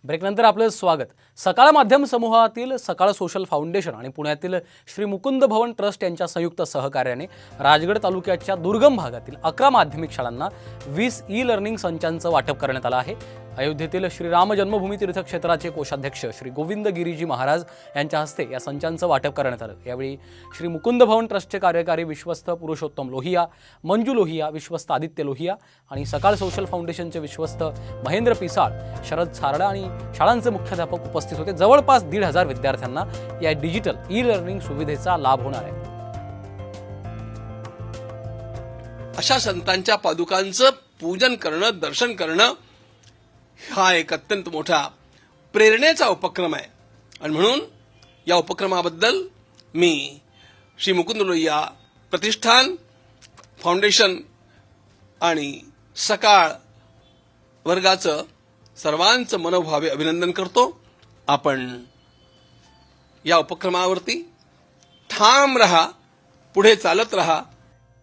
ब्रेकनंतर आपलं स्वागत. सकाळ माध्यम समूहातील सकाळ सोशल फाउंडेशन आणि पुण्यातील श्री मुकुंद भवन ट्रस्ट यांच्या संयुक्त सहकार्याने राजगड तालुक्याच्या दुर्गम भागातील 11 माध्यमिक शाळांना 20 ई-लर्निंग संचांचं वाटप करण्यात आलं आहे. अयोध्येतील श्रीराम जन्मभूमी तीर्थक्षेत्राचे कोषाध्यक्ष श्री गोविंद गिरीजी महाराज यांच्या हस्ते या संचांचं वाटप करण्यात आलं. यावेळी श्री मुकुंद भवन ट्रस्टचे कार्यकारी विश्वस्त पुरुषोत्तम लोहिया, मंजू लोहिया, विश्वस्त आदित्य लोहिया आणि सकाळ सोशल फाउंडेशनचे विश्वस्त महेंद्र पिसाळ, शरद सारडा आणि शाळांचे मुख्याध्यापक उपस्थित होते. जवळपास 1,500 विद्यार्थ्यांना या डिजिटल ई-लर्निंग सुविधेचा लाभ होणार आहे. अशा संतांच्या पादुकांचं पूजन करणं, दर्शन करणं हा एक अत्यंत मोठा प्रेरणेचा उपक्रम आहे आणि म्हणून या उपक्रमाबद्दल मी श्री मुकुंद लोहिया प्रतिष्ठान, फाउंडेशन आणि सकाळ वर्गाचं सर्वांचं मनोभावे अभिनंदन करतो. आपण या उपक्रमावरती ठाम रहा, पुढे चालत रहा.